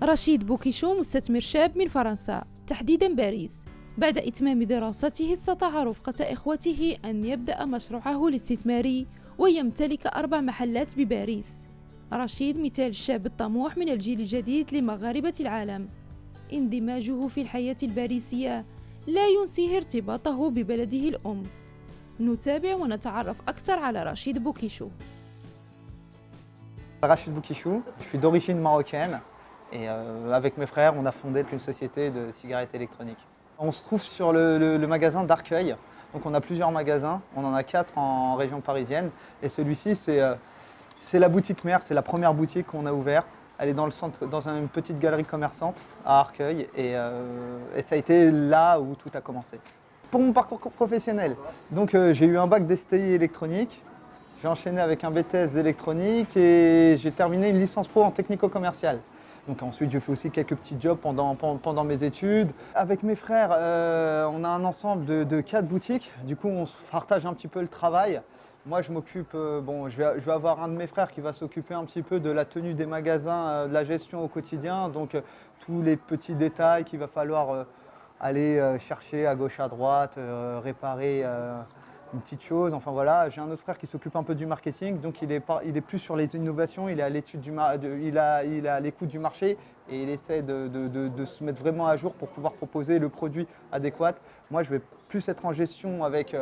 رشيد بوكيشو مستثمر شاب من فرنسا، تحديداً باريس. بعد إتمام دراسته استطاع رفقة إخوته أن يبدأ مشروعه الاستثماري ويمتلك 4 محلات بباريس. رشيد مثال الشاب الطموح من الجيل الجديد لمغاربة العالم. اندماجه في الحياة الباريسية لا ينسيه ارتباطه ببلده الأم. نتابع ونتعرف أكثر على رشيد بوكيشو. Rachid Boukichou, je suis d'origine marocaine et avec mes frères, on a fondé une société de cigarettes électroniques. On se trouve sur le magasin d'Arcueil, donc on a plusieurs magasins, on en a 4 en région parisienne et celui-ci c'est la boutique mère, c'est la première boutique qu'on a ouverte. Elle est dans le centre, dans une petite galerie commerçante à Arcueil et ça a été là où tout a commencé. Pour mon parcours professionnel, donc j'ai eu un bac d'STI électronique. J'ai enchaîné avec un BTS d'électronique et j'ai terminé une licence pro en technico-commercial. Donc ensuite, je fais aussi quelques petits jobs pendant mes études. Avec mes frères, on a un ensemble de 4 boutiques. Du coup, on se partage un petit peu le travail. Moi, je m'occupe, je vais avoir un de mes frères qui va s'occuper un petit peu de la tenue des magasins, de la gestion au quotidien. Donc tous les petits détails qu'il va falloir aller chercher à gauche, à droite, réparer une petite chose, enfin voilà. J'ai un autre frère qui s'occupe un peu du marketing, donc il est plus sur les innovations, il est à l'écoute du marché et il essaie de se mettre vraiment à jour pour pouvoir proposer le produit adéquat. Moi, je vais plus être en gestion avec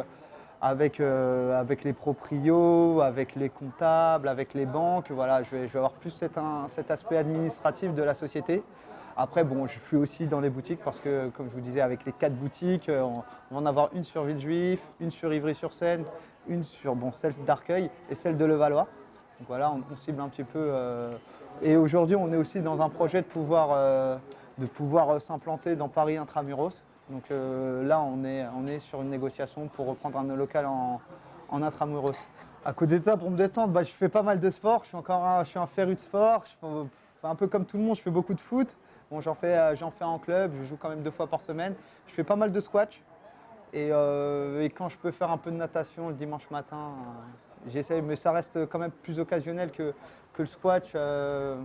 les proprios, avec les comptables, avec les banques. Voilà, je vais avoir plus cet aspect administratif de la société. Après, bon, je suis aussi dans les boutiques parce que, comme je vous disais, avec les 4 boutiques, on va en avoir une sur Villejuif, une sur Ivry-sur-Seine, une sur celle d'Arcueil et celle de Levallois. Donc voilà, on cible un petit peu. Et aujourd'hui, on est aussi dans un projet de pouvoir s'implanter dans Paris intramuros. Donc là, on est sur une négociation pour reprendre un local en intramuros. À côté de ça, pour me détendre, je fais pas mal de sport. Je suis un féru de sport. Un peu comme tout le monde, je fais beaucoup de foot. Bon, j'en fais en club, je joue quand même 2 fois par semaine. Je fais pas mal de squash et quand je peux faire un peu de natation le dimanche matin, j'essaye, mais ça reste quand même plus occasionnel que le squash que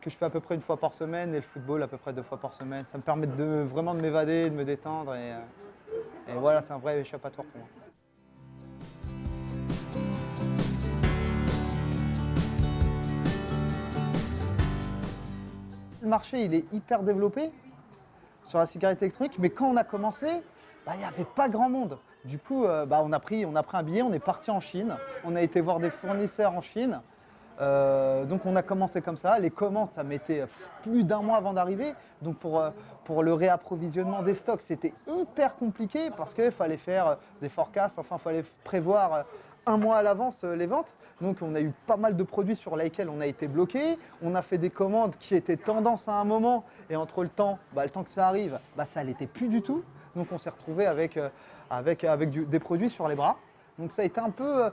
je fais à peu près 1 fois par semaine et le football à peu près 2 fois par semaine. Ça me permet vraiment de m'évader, de me détendre et voilà, c'est un vrai échappatoire pour moi. Le marché, il est hyper développé sur la cigarette électronique, mais quand on a commencé, il n'y avait pas grand monde. Du coup, on a pris un billet, on est parti en Chine, on a été voir des fournisseurs en Chine. Donc on a commencé comme ça. Les commandes, ça mettait plus d'1 mois avant d'arriver. Donc pour le réapprovisionnement des stocks, c'était hyper compliqué parce qu'il fallait faire des forecasts, enfin il fallait prévoir 1 mois à l'avance les ventes. Donc on a eu pas mal de produits sur lesquels on a été bloqué. On a fait des commandes qui étaient tendance à un moment et entre le temps que ça arrive, ça l'était plus du tout. Donc on s'est retrouvé avec des produits sur les bras. Donc ça a été un peu...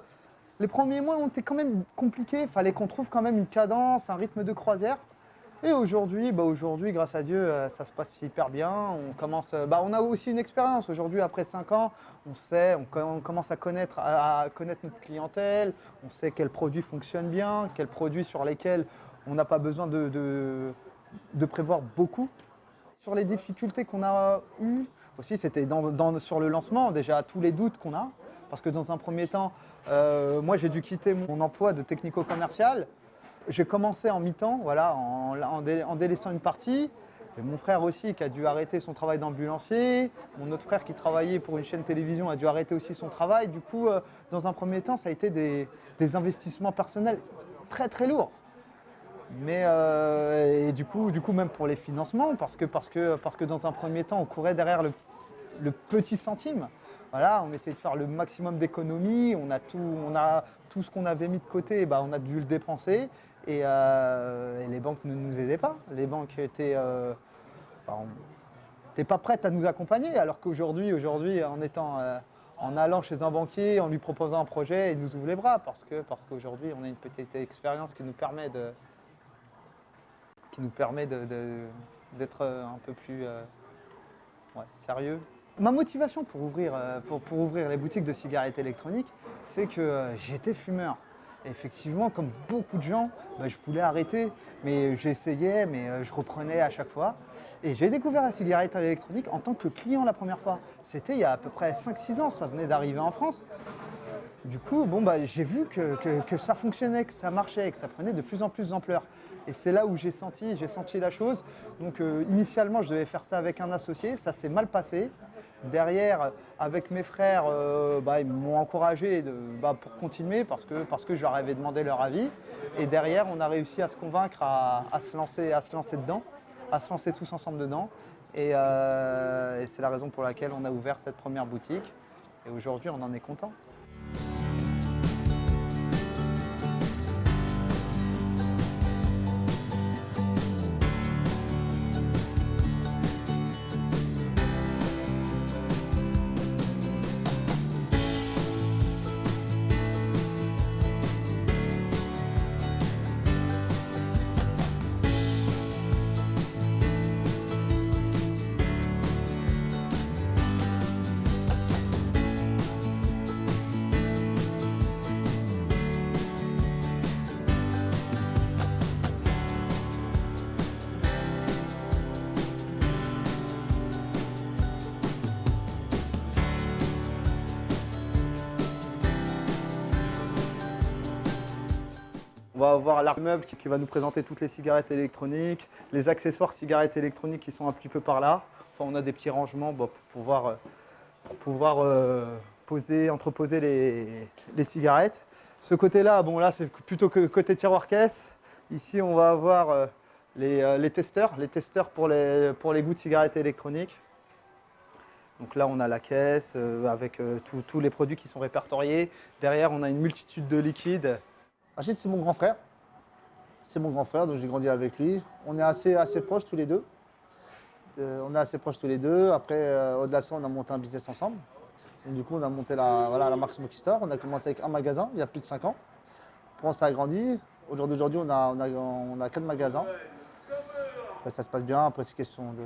les premiers mois ont été quand même compliqués. Il fallait qu'on trouve quand même une cadence, un rythme de croisière. Et aujourd'hui, grâce à Dieu, ça se passe hyper bien. On a aussi une expérience. Aujourd'hui, après 5 ans, on commence à connaître notre clientèle. On sait quels produits fonctionnent bien, quels produits sur lesquels on n'a pas besoin de prévoir beaucoup. Sur les difficultés qu'on a eues, aussi, c'était sur le lancement, déjà tous les doutes qu'on a. Parce que dans un premier temps, moi j'ai dû quitter mon emploi de technico-commercial. J'ai commencé en mi-temps, voilà, en délaissant une partie. Et mon frère aussi qui a dû arrêter son travail d'ambulancier. Mon autre frère qui travaillait pour une chaîne télévision a dû arrêter aussi son travail. Du coup, dans un premier temps, ça a été des investissements personnels très très lourds. Mais et du coup, même pour les financements, parce que dans un premier temps, on courait derrière le petit centime. Voilà, on essayait de faire le maximum d'économies, on a tout ce qu'on avait mis de côté, on a dû le dépenser et les banques ne nous aidaient pas. Les banques étaient pas prêtes à nous accompagner, alors qu'aujourd'hui, en allant chez un banquier, en lui proposant un projet, il nous ouvre les bras parce qu'aujourd'hui, on a une petite expérience qui nous permet d'être un peu plus sérieux. Ma motivation pour ouvrir les boutiques de cigarettes électroniques, c'est que j'étais fumeur. Et effectivement, comme beaucoup de gens, je voulais arrêter, mais j'essayais, mais je reprenais à chaque fois. Et j'ai découvert la cigarette électronique en tant que client la première fois. C'était il y a à peu près 5-6 ans, ça venait d'arriver en France. Du coup, j'ai vu que ça fonctionnait, que ça marchait, que ça prenait de plus en plus d'ampleur. Et c'est là où j'ai senti la chose. Donc initialement, je devais faire ça avec un associé, ça s'est mal passé. Derrière, avec mes frères, ils m'ont encouragé pour continuer parce que je leur avais demandé leur avis. Et derrière, on a réussi à se convaincre à se lancer dedans, à se lancer tous ensemble dedans. Et c'est la raison pour laquelle on a ouvert cette première boutique. Et aujourd'hui, on en est content. On va avoir l'art meuble qui va nous présenter toutes les cigarettes électroniques, les accessoires cigarettes électroniques qui sont un petit peu par là. Enfin, on a des petits rangements pour pouvoir entreposer les cigarettes. Ce côté-là, là c'est plutôt que côté tiroir-caisse. Ici, on va avoir les testeurs pour les goûts de cigarettes électroniques. Donc là, on a la caisse avec tous les produits qui sont répertoriés. Derrière, on a une multitude de liquides. Rachid, c'est mon grand frère. C'est mon grand frère, donc j'ai grandi avec lui. On est assez proches tous les deux. Après, au-delà de ça, on a monté un business ensemble. Donc, du coup, on a monté la marque Smoky Store. On a commencé avec un magasin il y a plus de 5 ans. Après, ça a grandi. Aujourd'hui, on a 4 magasins. Après, ça se passe bien. Après, c'est question de...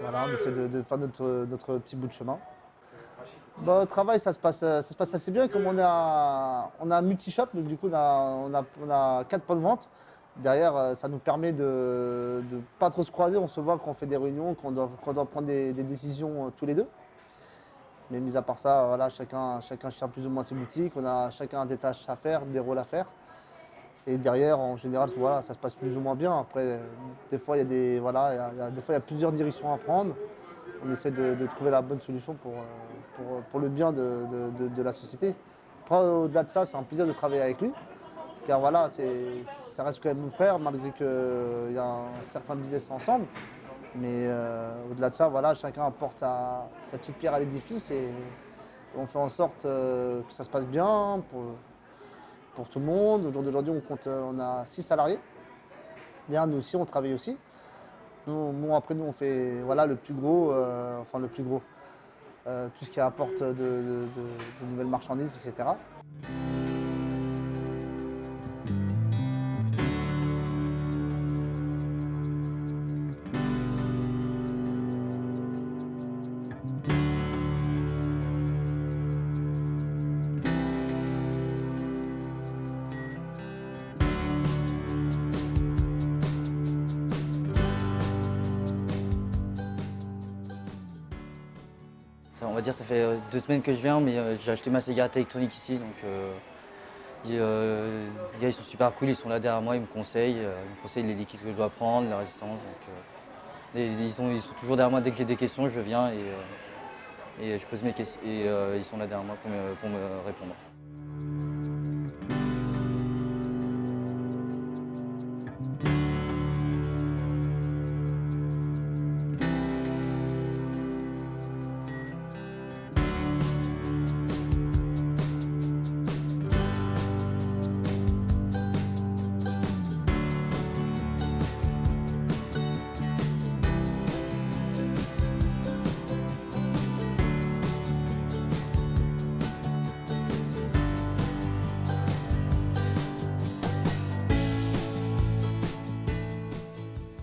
Voilà, on essaie de faire notre petit bout de chemin. Au travail, ça se passe assez bien. Comme on a un multi-shop, donc du coup, on a 4 points de vente. Derrière, ça nous permet de ne pas trop se croiser. On se voit quand on fait des réunions, quand on doit prendre des décisions tous les deux. Mais mis à part ça, voilà, chacun cherche plus ou moins ses boutiques. On a chacun des tâches à faire, des rôles à faire. Et derrière, en général, voilà, ça se passe plus ou moins bien. Après, des fois, il y a plusieurs directions à prendre. On essaie de trouver la bonne solution pour le bien de la société. Après, au-delà de ça, c'est un plaisir de travailler avec lui. Car voilà, ça reste quand même mon frère, malgré qu'il y a un certain business ensemble. Mais au-delà de ça, voilà, chacun apporte sa petite pierre à l'édifice et on fait en sorte que ça se passe bien pour tout le monde. Au jour d'aujourd'hui, on a 6 salariés. Derrière nous aussi, on travaille aussi. Après nous, on fait le plus gros, tout ce qui apporte de nouvelles marchandises, etc. On va dire ça fait 2 semaines que je viens, mais j'ai acheté ma cigarette électronique ici, donc les gars ils sont super cool, ils sont là derrière moi, ils me conseillent les liquides que je dois prendre, la résistance. Donc, ils sont toujours derrière moi dès que j'ai des questions, je viens et je pose mes questions et ils sont là derrière moi pour me répondre.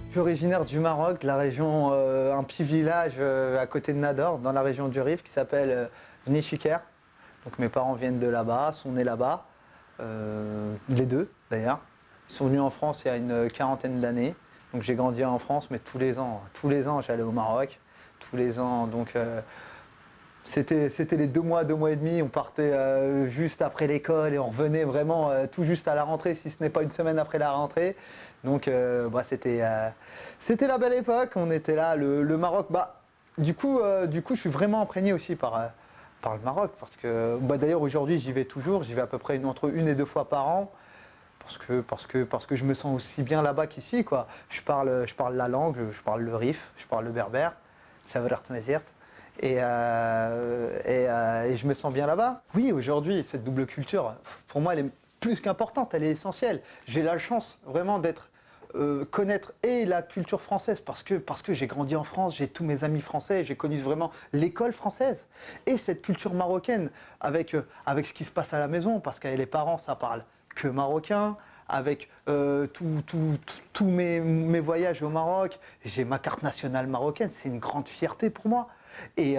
Je suis originaire du Maroc, de la région, un petit village à côté de Nador, dans la région du Rif, qui s'appelle Vni Chiker. Donc mes parents viennent de là-bas, sont nés là-bas. les deux d'ailleurs. Ils sont venus en France il y a une quarantaine d'années. Donc j'ai grandi en France, mais tous les ans j'allais au Maroc. Tous les ans, donc c'était les 2 mois et demi. On partait juste après l'école et on revenait vraiment tout juste à la rentrée, si ce n'est pas une semaine après la rentrée. Donc c'était la belle époque. On était là, le Maroc. Du coup, je suis vraiment imprégné aussi par le Maroc, parce que d'ailleurs aujourd'hui j'y vais toujours. J'y vais à peu près entre 1 et 2 fois par an. Parce que je me sens aussi bien là-bas qu'ici, quoi. Je parle la langue, je parle le rif, je parle le berbère, et je me sens bien là-bas. Oui, aujourd'hui, cette double culture, pour moi, elle est plus qu'importante, elle est essentielle. J'ai la chance vraiment d'être connaître et la culture française parce que j'ai grandi en France, j'ai tous mes amis français, j'ai connu vraiment l'école française et cette culture marocaine avec ce qui se passe à la maison, parce qu'avec les parents, ça parle que marocain, avec tous mes voyages au Maroc, j'ai ma carte nationale marocaine, c'est une grande fierté pour moi. Et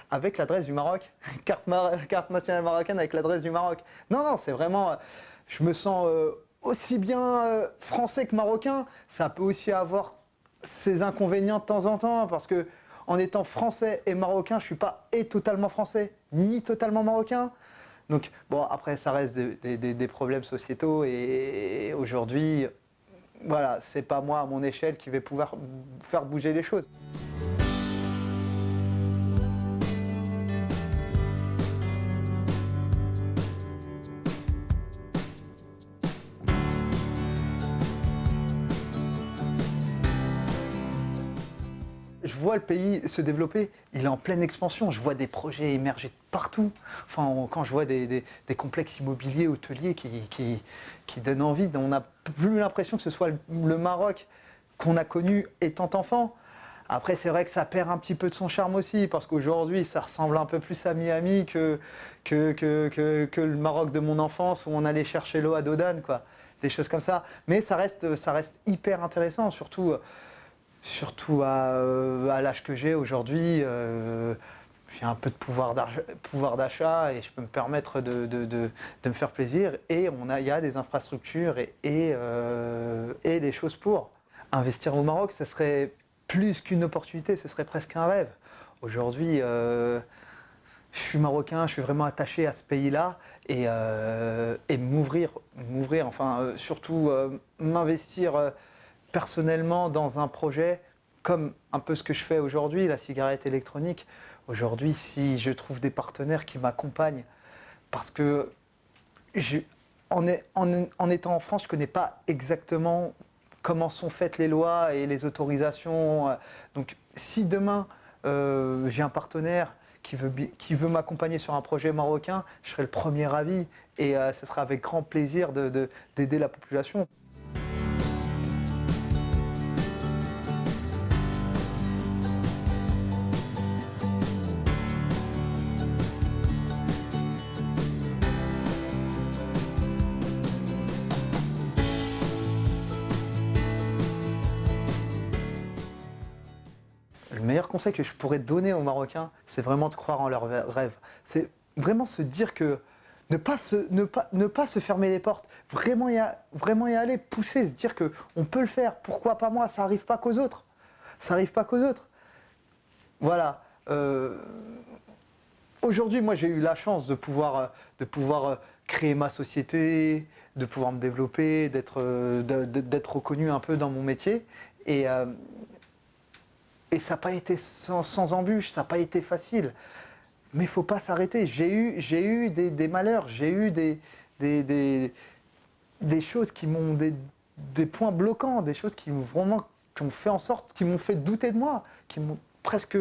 avec l'adresse du Maroc, carte nationale marocaine avec l'adresse du Maroc. Non, c'est vraiment, je me sens aussi bien français que marocain. Ça peut aussi avoir ses inconvénients de temps en temps, parce que en étant français et marocain, je ne suis pas totalement français, ni totalement marocain. Donc après ça reste des problèmes sociétaux, et aujourd'hui, voilà, c'est pas moi à mon échelle qui vais pouvoir faire bouger les choses. Je vois le pays se développer, il est en pleine expansion, je vois des projets émerger de partout. Enfin, quand je vois des complexes immobiliers, hôteliers qui donnent envie, on n'a plus l'impression que ce soit le Maroc qu'on a connu étant enfant. Après, c'est vrai que ça perd un petit peu de son charme aussi, parce qu'aujourd'hui, ça ressemble un peu plus à Miami que le Maroc de mon enfance, où on allait chercher l'eau à Dodane, quoi. Des choses comme ça. Mais ça reste hyper intéressant, surtout à l'âge que j'ai aujourd'hui. J'ai un peu de pouvoir d'achat et je peux me permettre de me faire plaisir. Et il y a des infrastructures et des choses pour. Investir au Maroc, ce serait plus qu'une opportunité, ce serait presque un rêve. Aujourd'hui, je suis marocain, je suis vraiment attaché à ce pays-là, et m'ouvrir, enfin surtout m'investir personnellement dans un projet comme un peu ce que je fais aujourd'hui, la cigarette électronique. Aujourd'hui, si je trouve des partenaires qui m'accompagnent, parce que en étant en France, je ne connais pas exactement comment sont faites les lois et les autorisations. Donc si demain j'ai un partenaire qui veut m'accompagner sur un projet marocain, je serai le premier ravi, et ce sera avec grand plaisir d'aider la population. Le meilleur conseil que je pourrais donner aux Marocains, c'est vraiment de croire en leurs rêves. C'est vraiment se dire que ne pas se fermer les portes, vraiment y aller, pousser, se dire qu'on peut le faire, pourquoi pas moi, ça n'arrive pas qu'aux autres. Ça n'arrive pas qu'aux autres. Voilà. Aujourd'hui, moi j'ai eu la chance de pouvoir créer ma société, de pouvoir me développer, d'être reconnu un peu dans mon métier. Et ça n'a pas été sans embûches, ça n'a pas été facile. Mais il ne faut pas s'arrêter. J'ai eu des malheurs, j'ai eu des choses qui m'ont... des points bloquants, des choses qui ont fait en sorte, qui m'ont fait douter de moi, qui m'ont presque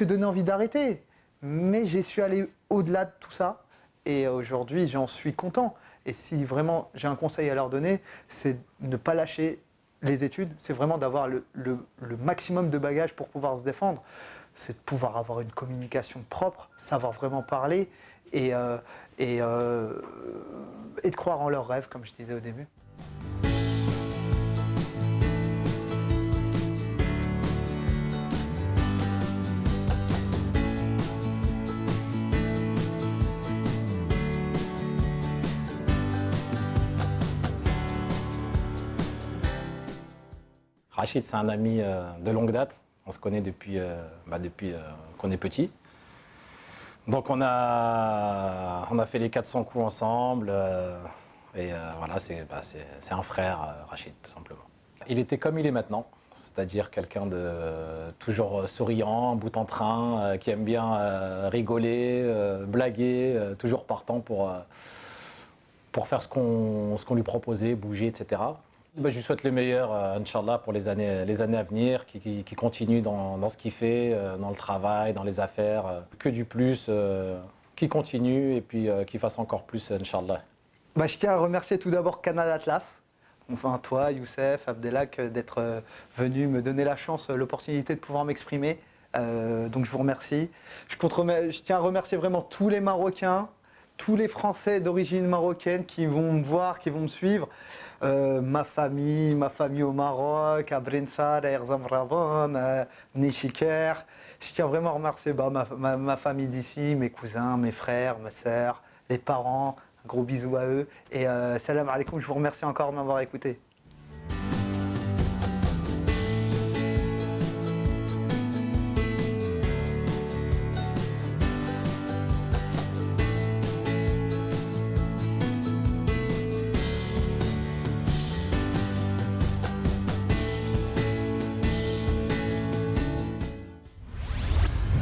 donné envie d'arrêter. Mais j'ai su aller au-delà de tout ça. Et aujourd'hui, j'en suis content. Et si vraiment j'ai un conseil à leur donner, c'est ne pas lâcher les études, c'est vraiment d'avoir le maximum de bagages pour pouvoir se défendre. C'est de pouvoir avoir une communication propre, savoir vraiment parler, et de croire en leurs rêves, comme je disais au début. Rachid, c'est un ami de longue date. On se connaît depuis qu'on est petit. Donc on a fait les 400 coups ensemble. Voilà, c'est un frère, Rachid, tout simplement. Il était comme il est maintenant, c'est-à-dire quelqu'un de toujours souriant, bout en train, qui aime bien rigoler, blaguer, toujours partant pour faire ce qu'on lui proposait, bouger, etc. Je lui souhaite le meilleur, Inch'Allah, pour les années à venir, qui continue dans ce qu'il fait, dans le travail, dans les affaires, que du plus, qui continue et puis qui fasse encore plus, Inch'Allah. Je tiens à remercier tout d'abord Canal Atlas, enfin toi, Youssef, Abdelak, d'être venu me donner la chance, l'opportunité de pouvoir m'exprimer. Donc je vous remercie. Je tiens à remercier vraiment tous les Marocains, tous les Français d'origine marocaine qui vont me voir, qui vont me suivre. Ma famille au Maroc, à Brinsar, à Erzamravan, à Nishiker. Je tiens vraiment à remercier ma famille d'ici, mes cousins, mes frères, ma sœur, les parents. Un gros bisou à eux. Et salam alaikum, je vous remercie encore de m'avoir écouté.